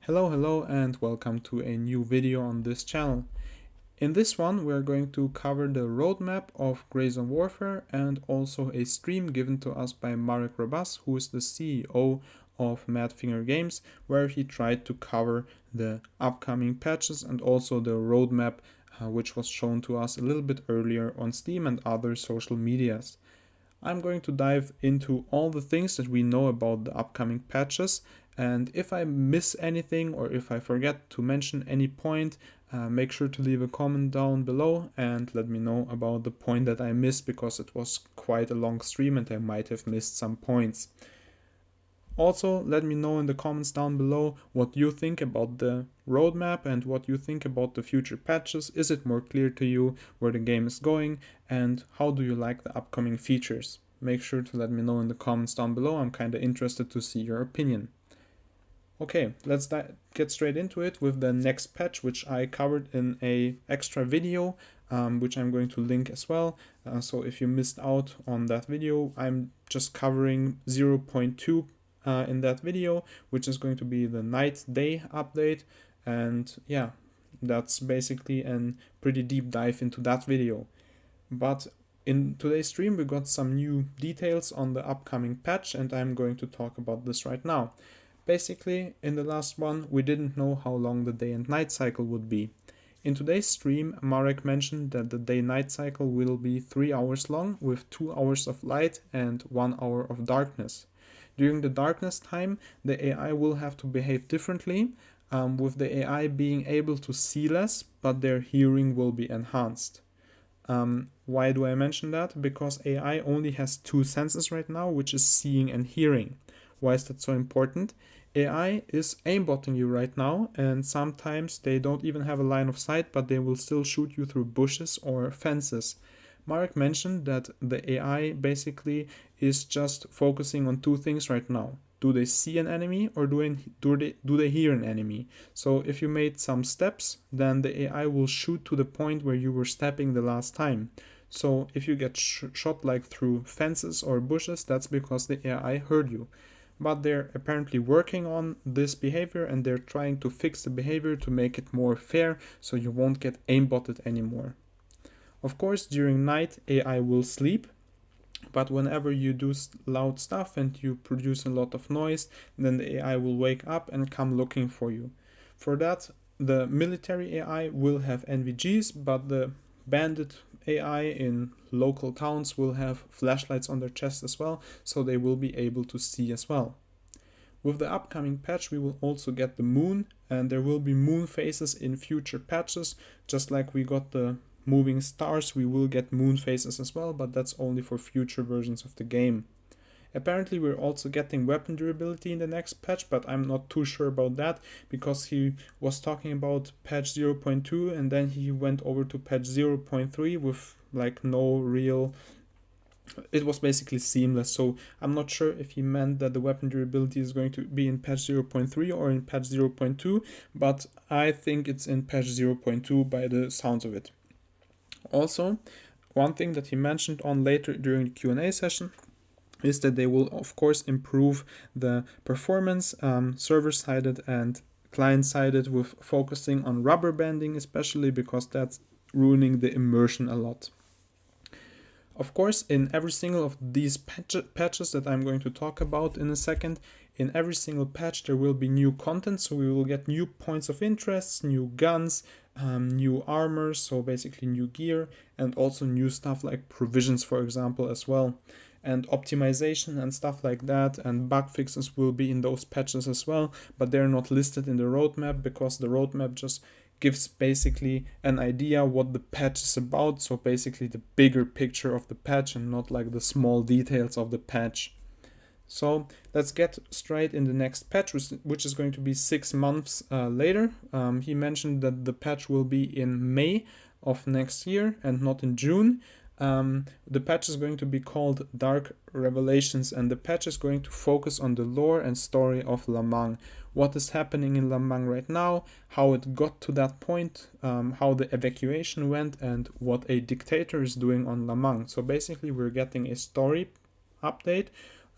Hello and welcome to a new video on this channel. In this one we are going to cover the roadmap of Grey Zone Warfare and also a stream given to us by Marek Rabas, who is the CEO of Madfinger Games, where he tried to cover the upcoming patches and also the roadmap which was shown to us a little bit earlier on Steam and other social medias. I'm going to dive into all the things that we know about the upcoming patches, and if I miss anything or if I forget to mention any point, make sure to leave a comment down below and let me know about the point that I missed, because it was quite a long stream and I might have missed some points. Also, let me know in the comments down below what you think about the roadmap and what you think about the future patches. Is it more clear to you where the game is going, and how do you like the upcoming features? Make sure to let me know in the comments down below. I'm kind of interested to see your opinion. Okay, let's get straight into it with the next patch, which I covered in a extra video, which I'm going to link as well. So if you missed out on that video, I'm just covering 0.2 in that video, which is going to be the night-day update. And yeah, that's basically a pretty deep dive into that video. But in today's stream, we got some new details on the upcoming patch, and I'm going to talk about this right now. Basically, in the last one, we didn't know how long the day and night cycle would be. In today's stream, Marek mentioned that the day-night cycle will be 3 hours long, with 2 hours of light and 1 hour of darkness. During the darkness time, the AI will have to behave differently, with the AI being able to see less, but their hearing will be enhanced. Why do I mention that? Because AI only has 2 senses right now, which is seeing and hearing. Why is that so important? AI is aimbotting you right now, and sometimes they don't even have a line of sight, but they will still shoot you through bushes or fences. Marek mentioned that the AI basically is just focusing on 2 things right now. Do they see an enemy, or do they hear an enemy? So if you made some steps, then the AI will shoot to the point where you were stepping the last time. So if you get shot like through fences or bushes, that's because the AI heard you. But they're apparently working on this behavior, and they're trying to fix the behavior to make it more fair, so you won't get aimbotted anymore. Of course, during night, AI will sleep, but whenever you do loud stuff and you produce a lot of noise, then the AI will wake up and come looking for you. For that, the military AI will have NVGs, but the bandit AI in local towns will have flashlights on their chest as well, so they will be able to see as well. With the upcoming patch, we will also get the moon, and there will be moon phases in future patches, just like we got the moving stars. We will get moon phases as well, but that's only for future versions of the game. Apparently we're also getting weapon durability in the next patch, but I'm not too sure about that, because he was talking about patch 0.2 and then he went over to patch 0.3 with like no real... It was basically seamless, so I'm not sure if he meant that the weapon durability is going to be in patch 0.3 or in patch 0.2, but I think it's in patch 0.2 by the sounds of it. Also, one thing that he mentioned on later during the Q&A session is that they will of course improve the performance, server-sided and client-sided, with focusing on rubber banding especially, because that's ruining the immersion a lot. Of course, in every single of these patches that I'm going to talk about in a second, in every single patch there will be new content, so we will get new points of interest, new guns, new armor, so basically new gear, and also new stuff like provisions, for example, as well. And optimization and stuff like that, and bug fixes will be in those patches as well, but they're not listed in the roadmap, because the roadmap just gives basically an idea what the patch is about, so basically the bigger picture of the patch and not like the small details of the patch. So let's get straight in the next patch, which is going to be 6 months later. He mentioned that the patch will be in May of next year and not in June. The patch is going to be called Dark Revelations, and the patch is going to focus on the lore and story of Lamang. What is happening in Lamang right now, how it got to that point, how the evacuation went, and what a dictator is doing on Lamang. So basically we're getting a story update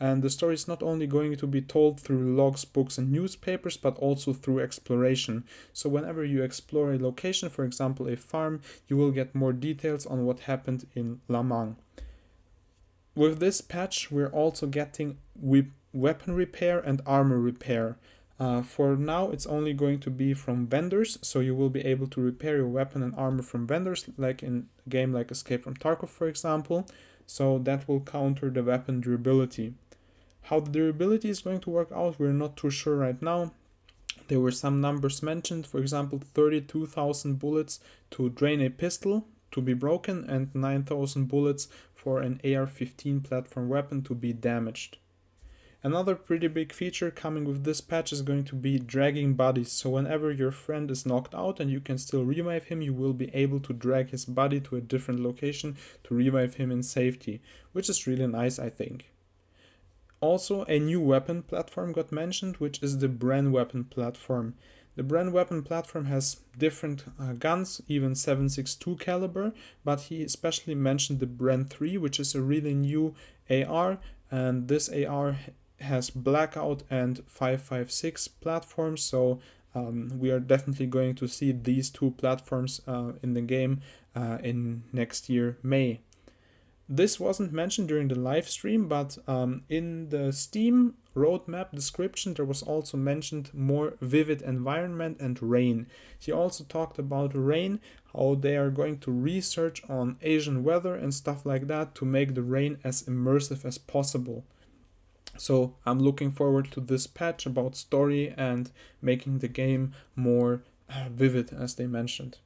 And the story is not only going to be told through logs, books, and newspapers, but also through exploration. So whenever you explore a location, for example a farm, you will get more details on what happened in Lamang. With this patch, we're also getting weapon repair and armor repair. For now, it's only going to be from vendors, so you will be able to repair your weapon and armor from vendors, like in a game like Escape from Tarkov, for example. So that will counter the weapon durability. How the durability is going to work out, we're not too sure right now. There were some numbers mentioned, for example, 32,000 bullets to drain a pistol to be broken and 9,000 bullets for an AR-15 platform weapon to be damaged. Another pretty big feature coming with this patch is going to be dragging bodies. So whenever your friend is knocked out and you can still revive him, you will be able to drag his body to a different location to revive him in safety, which is really nice, I think. Also, a new weapon platform got mentioned, which is the Bren weapon platform. The Bren weapon platform has different guns, even 7.62 caliber, but he especially mentioned the Bren 3, which is a really new AR, and this AR has Blackout and 5.56 platforms, so we are definitely going to see these two platforms in the game in next year, May. This wasn't mentioned during the live stream, but in the Steam roadmap description there was also mentioned more vivid environment and rain. He also talked about rain, how they are going to research on Asian weather and stuff like that to make the rain as immersive as possible. So I'm looking forward to this patch about story and making the game more vivid, as they mentioned.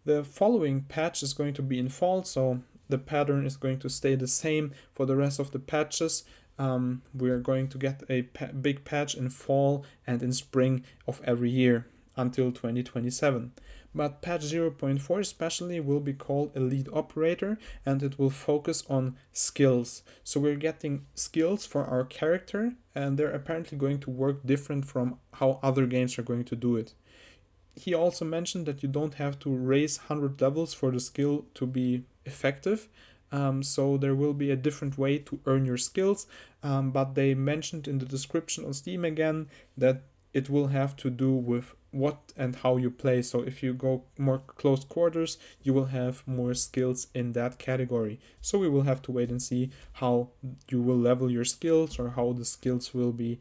The following patch is going to be in fall, so the pattern is going to stay the same for the rest of the patches. We are going to get a big patch in fall and in spring of every year until 2027. But patch 0.4 especially will be called Elite Operator, and it will focus on skills. So we're getting skills for our character, and they're apparently going to work different from how other games are going to do it. He also mentioned that you don't have to raise 100 levels for the skill to be effective. So there will be a different way to earn your skills, but they mentioned in the description on Steam again that it will have to do with what and how you play. So if you go more close quarters, you will have more skills in that category. So we will have to wait and see how you will level your skills, or how the skills will be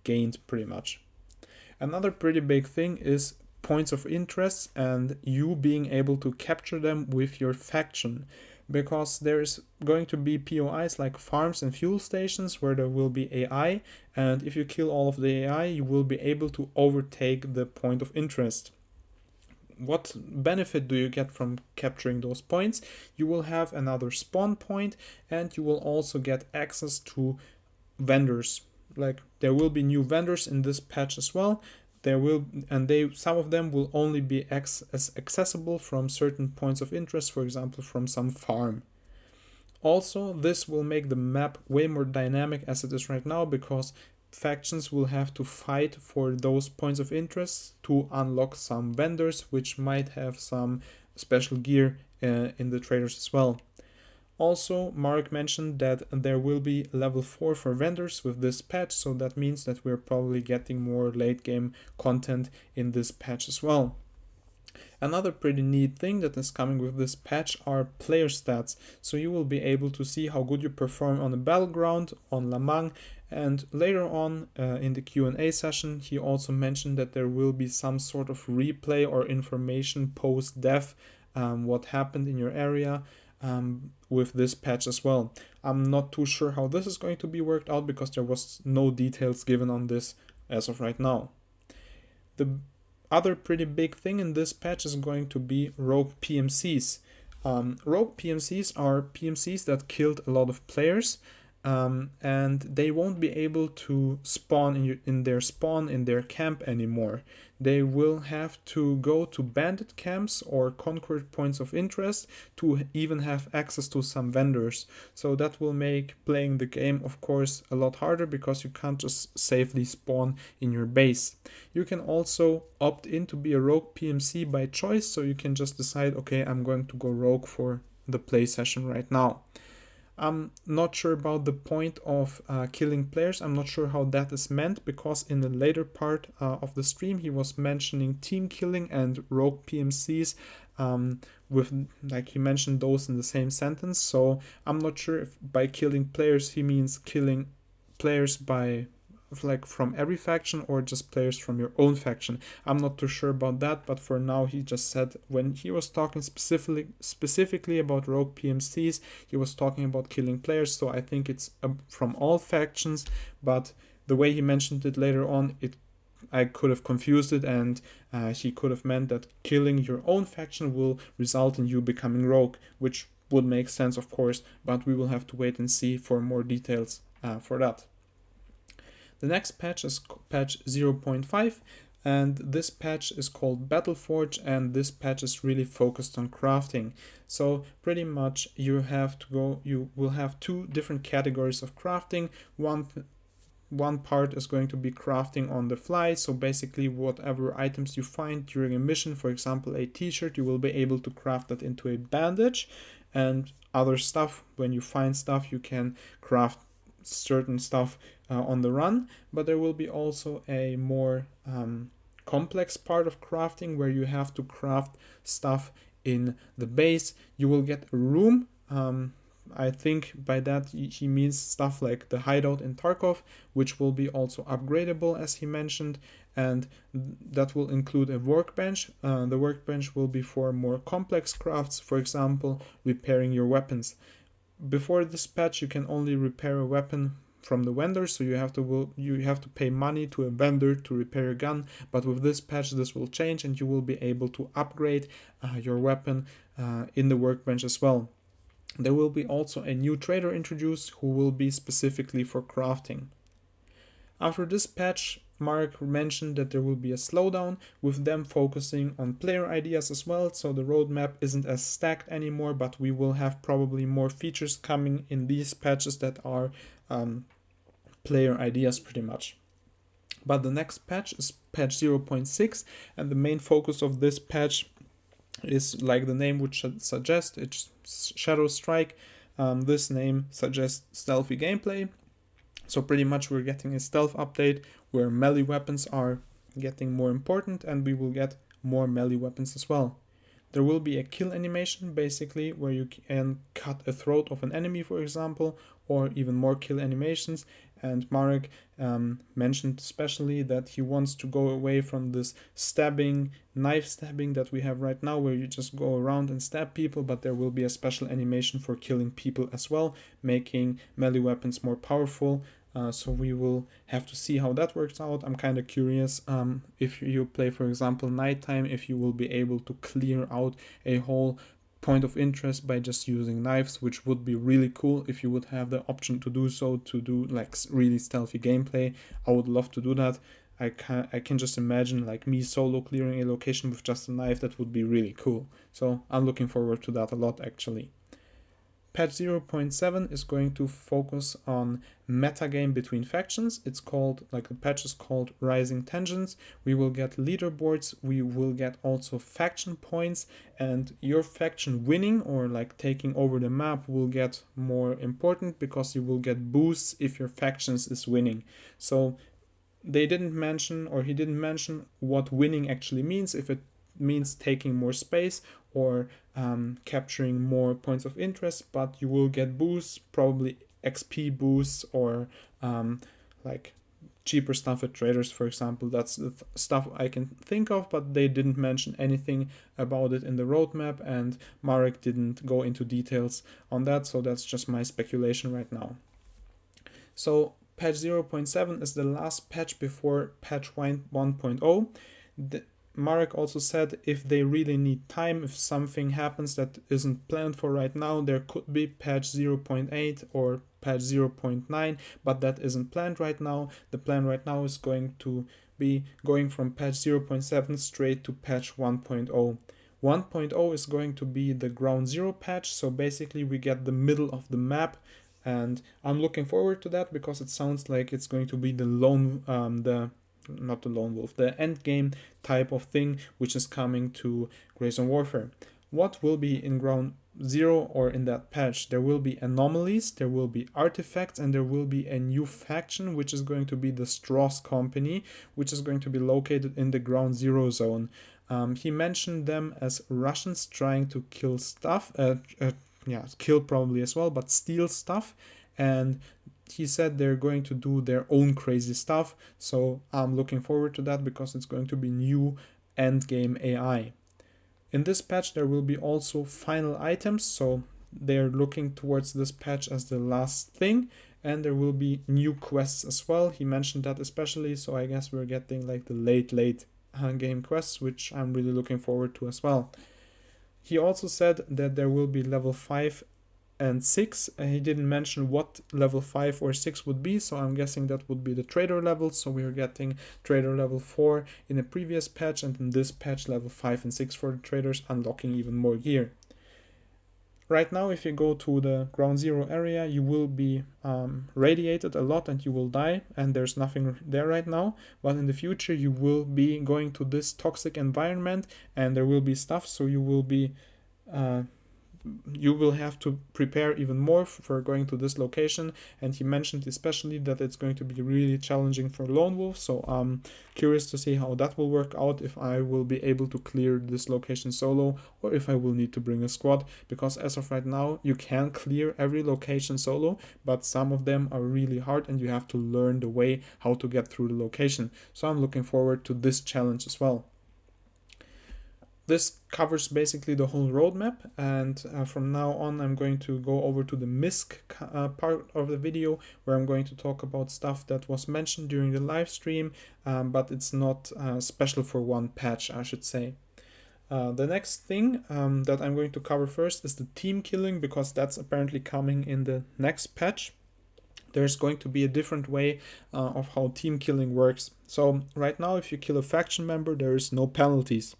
gained pretty much. Another pretty big thing is points of interest and you being able to capture them with your faction, because there is going to be POIs like farms and fuel stations where there will be AI, and if you kill all of the AI you will be able to overtake the point of interest. What benefit do you get from capturing those points? You will have another spawn point, and you will also get access to vendors. Like, there will be new vendors in this patch as well. Some of them will only be accessible from certain points of interest, for example from some farm. Also, this will make the map way more dynamic as it is right now, because factions will have to fight for those points of interest to unlock some vendors, which might have some special gear in the traders as well. Also, Marek mentioned that there will be level 4 for vendors with this patch, so that means that we're probably getting more late game content in this patch as well. Another pretty neat thing that is coming with this patch are player stats, so you will be able to see how good you perform on the battleground, on Lamang, and later on in the Q&A session he also mentioned that there will be some sort of replay or information post-death, what happened in your area, with this patch as well. I'm not too sure how this is going to be worked out, because there was no details given on this as of right now. The other pretty big thing in this patch is going to be rogue PMCs. Rogue PMCs are PMCs that killed a lot of players, and they won't be able to spawn in their camp anymore. They will have to go to bandit camps or conquered points of interest to even have access to some vendors. So that will make playing the game, of course, a lot harder, because you can't just safely spawn in your base. You can also opt in to be a rogue PMC by choice, so you can just decide, okay, I'm going to go rogue for the play session right now. I'm not sure about the point of killing players. I'm not sure how that is meant, because in the later part of the stream he was mentioning team killing and rogue PMCs, with, like, he mentioned those in the same sentence. So I'm not sure if by killing players he means killing players by, like, from every faction, or just players from your own faction. I'm not too sure about that, but for now he just said, when he was talking specifically about rogue PMCs, he was talking about killing players. So I think it's from all factions, but the way he mentioned it later on, I could have confused it, and he could have meant that killing your own faction will result in you becoming rogue, which would make sense, of course, but we will have to wait and see for more details for that. The next patch is patch 0.5, and this patch is called Battleforge, and this patch is really focused on crafting. So pretty much you will have two different categories of crafting. One part is going to be crafting on the fly, so basically whatever items you find during a mission, for example a t-shirt, you will be able to craft that into a bandage, and other stuff, when you find stuff you can craft certain stuff on the run. But there will be also a more complex part of crafting, where you have to craft stuff in the base. You will get a room. I think by that he means stuff like the hideout in Tarkov, which will be also upgradable, as he mentioned, and that will include a workbench. The workbench will be for more complex crafts, for example repairing your weapons. Before this patch you can only repair a weapon from the vendor, so you have to pay money to a vendor to repair a gun. But with this patch this will change, and you will be able to upgrade your weapon in the workbench as well. There will be also a new trader introduced who will be specifically for crafting. After this patch, Marek mentioned that there will be a slowdown, with them focusing on player ideas as well, so the roadmap isn't as stacked anymore, but we will have probably more features coming in these patches that are player ideas pretty much. But the next patch is patch 0.6, and the main focus of this patch is, like the name would suggest, it's Shadow Strike. This name suggests stealthy gameplay. So pretty much we're getting a stealth update where melee weapons are getting more important, and we will get more melee weapons as well. There will be a kill animation, basically, where you can cut a throat of an enemy, for example, or even more kill animations. And Marek mentioned especially that he wants to go away from this knife stabbing that we have right now, where you just go around and stab people, but there will be a special animation for killing people as well, making melee weapons more powerful. So we will have to see how that works out. I'm kind of curious if you play, for example, nighttime, if you will be able to clear out a whole point of interest by just using knives, which would be really cool if you would have the option to do so, to do like really stealthy gameplay. I would love to do that. I can just imagine like me solo clearing a location with just a knife. That would be really cool. So I'm looking forward to that a lot, actually. Patch 0.7 is going to focus on metagame between factions. It's called, like the patch is called Rising Tensions. We will get leaderboards, we will get also faction points, and your faction winning or like taking over the map will get more important because you will get boosts if your factions is winning. So they didn't mention, or he didn't mention, what winning actually means, if it means taking more space or capturing more points of interest, but you will get boosts, probably XP boosts, or like cheaper stuff at traders, for example. That's the stuff I can think of, but they didn't mention anything about it in the roadmap, and Marek didn't go into details on that, so that's just my speculation right now. So patch 0.7 is the last patch before patch 1.0. Marek also said if they really need time, if something happens that isn't planned for right now, there could be patch 0.8 or patch 0.9, but that isn't planned right now. The plan right now is going to be going from patch 0.7 straight to patch 1.0. 1.0 is going to be the ground zero patch, so basically we get the middle of the map, and I'm looking forward to that because it sounds like it's going to be the end game type of thing which is coming to Grace and Warfare. What will be in ground or in that patch, there will be anomalies, there will be artifacts, and there will be a new faction, which is going to be the Strauss Company, which is going to be located in the Ground Zero zone. He mentioned them as Russians trying to kill stuff, kill probably as well, but steal stuff. And he said they're going to do their own crazy stuff. So I'm looking forward to that because it's going to be new endgame AI. In this patch, there will be also final items, so they're looking towards this patch as the last thing, and there will be new quests as well. He mentioned that especially, so I guess we're getting like the late game quests, which I'm really looking forward to as well. He also said that there will be level 5 and 6. He didn't mention what level 5 or 6 would be, so I'm guessing that would be the trader level. So we are getting trader level 4 in a previous patch, and in this patch level 5 and 6 for the traders, unlocking even more gear. Right now, if you go to the Ground Zero area, you will be radiated a lot and you will die, and there's nothing there right now. But in the future, you will be going to this toxic environment and there will be stuff, so you will be you will have to prepare even more for going to this location. And he mentioned especially that it's going to be really challenging for lone wolf, so I'm curious to see how that will work out, if I will be able to clear this location solo or if I will need to bring a squad, because as of right now you can clear every location solo, but some of them are really hard and you have to learn the way how to get through the location. So I'm looking forward to this challenge as well. This covers basically the whole roadmap, and from now on I'm going to go over to the MISC part of the video, where I'm going to talk about stuff that was mentioned during the live stream, but it's not special for one patch, I should say. The next thing that I'm going to cover first is the team killing, because that's apparently coming in the next patch. There's going to be a different way of how team killing works. So right now, if you kill a faction member, there is no penalties.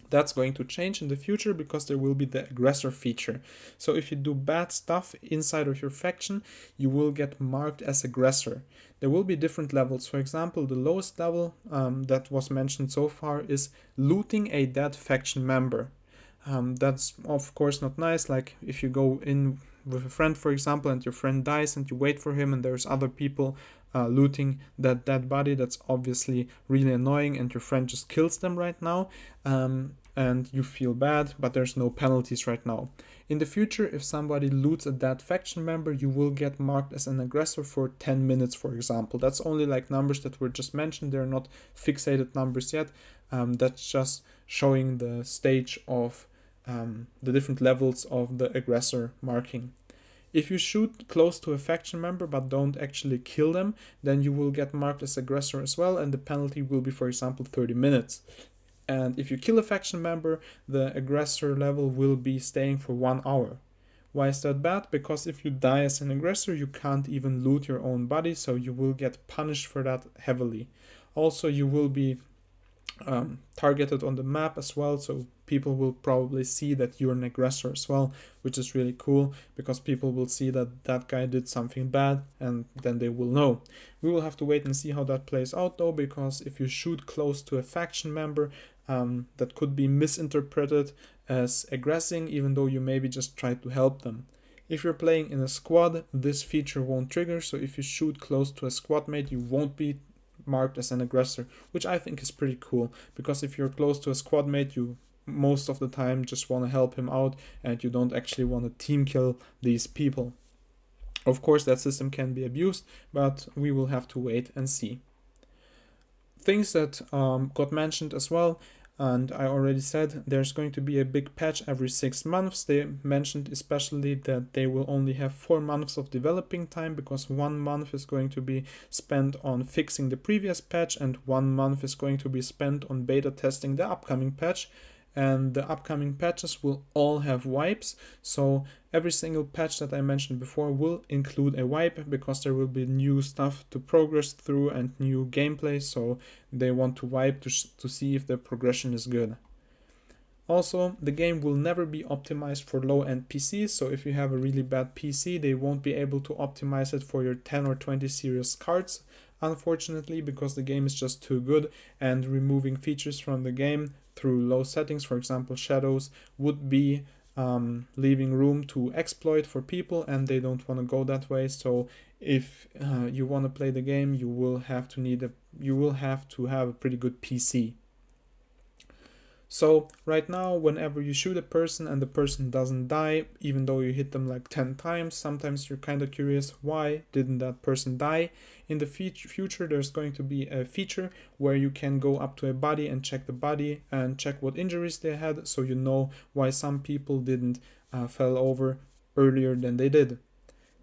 That's going to change in the future because there will be the aggressor feature. So if you do bad stuff inside of your faction, you will get marked as aggressor. There will be different levels. For example, the lowest level that was mentioned so far is looting a dead faction member. That's of course not nice. Like if you go in with a friend, for example, and your friend dies and you wait for him and there's other people looting that dead body, that's obviously really annoying, and your friend just kills them right now, and you feel bad, but there's no penalties right now. In the future, if somebody loots a dead faction member, you will get marked as an aggressor for 10 minutes, for example. That's only like numbers that were just mentioned. They're not fixated numbers yet. That's just showing the stage of the different levels of the aggressor marking. If you shoot close to a faction member but don't actually kill them, then you will get marked as aggressor as well, and the penalty will be, for example, 30 minutes. And if you kill a faction member, the aggressor level will be staying for 1 hour. Why is that bad? Because if you die as an aggressor, you can't even loot your own body, so you will get punished for that heavily. Also, you will be targeted on the map as well, so people will probably see that you're an aggressor as well, which is really cool, because people will see that that guy did something bad and then they will know. We will have to wait and see how that plays out though, because if you shoot close to a faction member, that could be misinterpreted as aggressing, even though you maybe just tried to help them. If you're playing in a squad, this feature won't trigger, so if you shoot close to a squad mate, you won't be marked as an aggressor, which I think is pretty cool, because if you're close to a squad mate, you most of the time just want to help him out and you don't actually want to team kill these people. Of course, that system can be abused, but we will have to wait and see. Things that got mentioned as well, and I already said there's going to be a big patch every 6 months. They mentioned especially that they will only have 4 months of developing time, because 1 month is going to be spent on fixing the previous patch and 1 month is going to be spent on beta testing the upcoming patch. And the upcoming patches will all have wipes, so every single patch that I mentioned before will include a wipe, because there will be new stuff to progress through and new gameplay, so they want to wipe to see if the progression is good. Also, the game will never be optimized for low-end PCs, so if you have a really bad PC, they won't be able to optimize it for your 10 or 20 series cards, unfortunately, because the game is just too good, and removing features from the game through low settings, for example shadows, would be leaving room to exploit for people, and they don't want to go that way. So if you want to play the game, you will have to have a pretty good PC. So right now, whenever you shoot a person and the person doesn't die, even though you hit them like 10 times, sometimes you're kind of curious, why didn't that person die? In the future, there's going to be a feature where you can go up to a body and check the body and check what injuries they had, so you know why some people didn't fell over earlier than they did.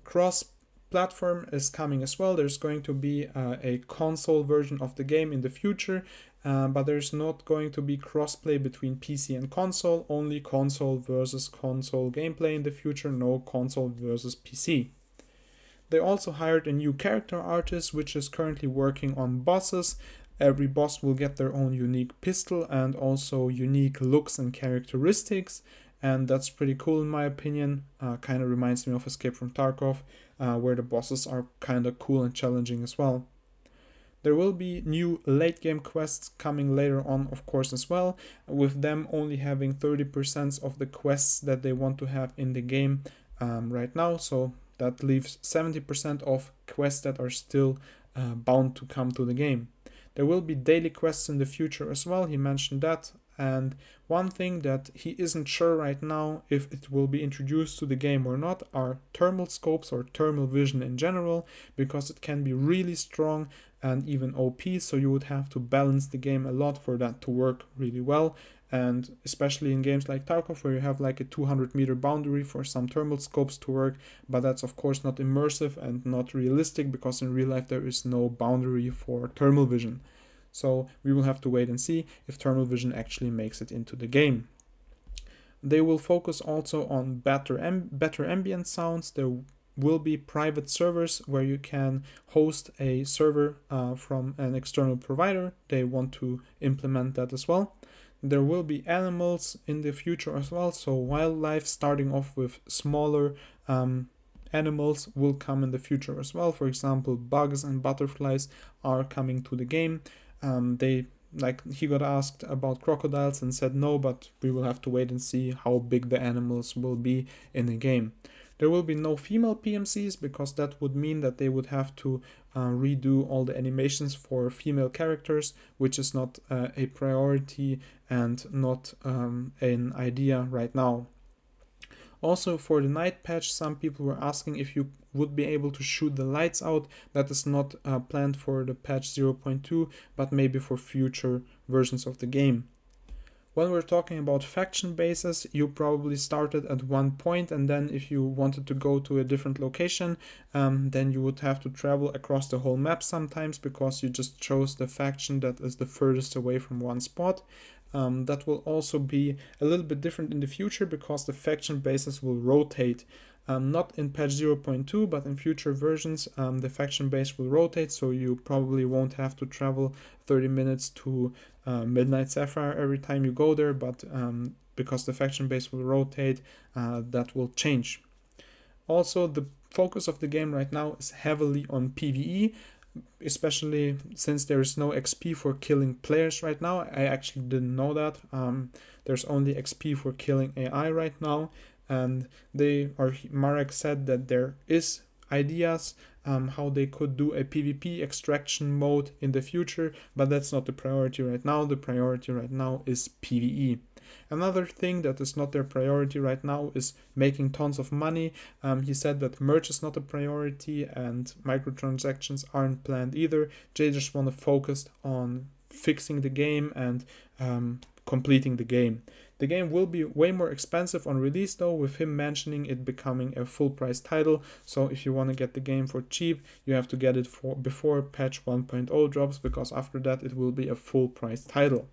Cross-platform is coming as well. There's going to be a console version of the game in the future, but there's not going to be crossplay between PC and console, only console versus console gameplay in the future, no console versus PC. They also hired a new character artist, which is currently working on bosses. Every boss will get their own unique pistol and also unique looks and characteristics, and that's pretty cool in my opinion. Kind of reminds me of Escape from Tarkov, where the bosses are kind of cool and challenging as well. There will be new late game quests coming later on, of course, as well, with them only having 30% of the quests that they want to have in the game right now. So that leaves 70% of quests that are still bound to come to the game. There will be daily quests in the future as well, he mentioned that. And one thing that he isn't sure right now if it will be introduced to the game or not are thermal scopes or thermal vision in general, because it can be really strong and even OP, so you would have to balance the game a lot for that to work really well. And especially in games like Tarkov, where you have like a 200-meter boundary for some thermal scopes to work, but that's of course not immersive and not realistic, because in real life there is no boundary for thermal vision. So we will have to wait and see if thermal vision actually makes it into the game. They will focus also on better ambient sounds. There will be private servers where you can host a server from an external provider. They want to implement that as well. There will be animals in the future as well, so wildlife, starting off with smaller animals, will come in the future as well. For example, bugs and butterflies are coming to the game. He got asked about crocodiles and said no, but we will have to wait and see how big the animals will be in the game. There will be no female PMCs, because that would mean that they would have to redo all the animations for female characters, which is not a priority and not an idea right now. Also, for the night patch, some people were asking if you would be able to shoot the lights out. That is not planned for the patch 0.2, but maybe for future versions of the game. When we're talking about faction bases, you probably started at one point, and then if you wanted to go to a different location, then you would have to travel across the whole map sometimes, because you just chose the faction that is the furthest away from one spot. That will also be a little bit different in the future, because the faction bases will rotate. Not in patch 0.2, but in future versions, the faction base will rotate, so you probably won't have to travel 30 minutes to Midnight Sapphire every time you go there, but because the faction base will rotate, that will change. Also, the focus of the game right now is heavily on PvE, especially since there is no XP for killing players right now. I actually didn't know that. There's only XP for killing AI right now, and Marek said that there is ideas how they could do a PvP extraction mode in the future, but that's not the priority right now. The priority right now is PvE. Another thing that is not their priority right now is making tons of money. He said that merch is not a priority and microtransactions aren't planned either. They just want to focus on fixing the game and completing the game. The game will be way more expensive on release though, with him mentioning it becoming a full price title. So if you want to get the game for cheap, you have to get it before patch 1.0 drops, because after that it will be a full price title.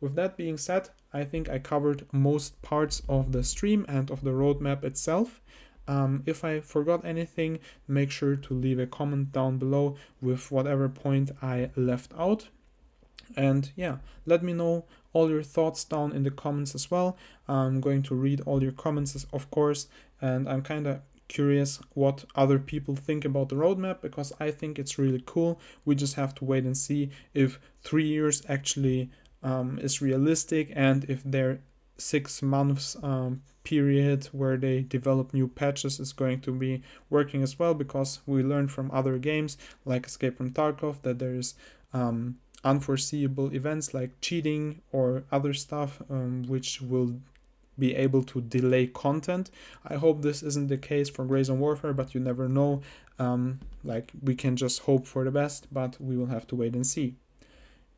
With that being said, I think I covered most parts of the stream and of the roadmap itself. If I forgot anything, make sure to leave a comment down below with whatever point I left out. And yeah, let me know all your thoughts down in the comments as well. I'm going to read all your comments, of course, and I'm kind of curious what other people think about the roadmap, because I think it's really cool. We just have to wait and see if 3 years actually is realistic, and if there 6 months period where they develop new patches is going to be working as well, because we learned from other games like Escape from Tarkov that there is unforeseeable events like cheating or other stuff which will be able to delay content. I hope this isn't the case for Grey Zone Warfare, but you never know. Like, we can just hope for the best, but we will have to wait and see.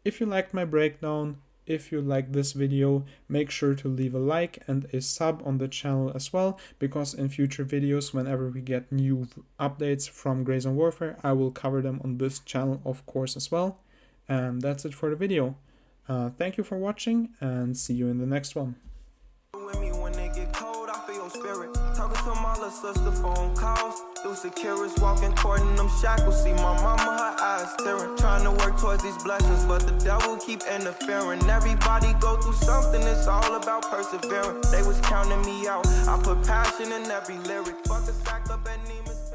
If you liked my breakdown, if you like this video, make sure to leave a like and a sub on the channel as well, because in future videos, whenever we get new updates from Grey Zone Warfare, I will cover them on this channel, of course, as well. And that's it for the video. Thank you for watching, and see you in the next one. Talking to my little sister, phone calls through Securus, walking toward them shackles. See my mama, her eyes staring, trying to work towards these blessings, but the devil keep interfering. Everybody go through something, it's all about persevering. They was counting me out, I put passion in every lyric. Fuck a sack up at Neiman's.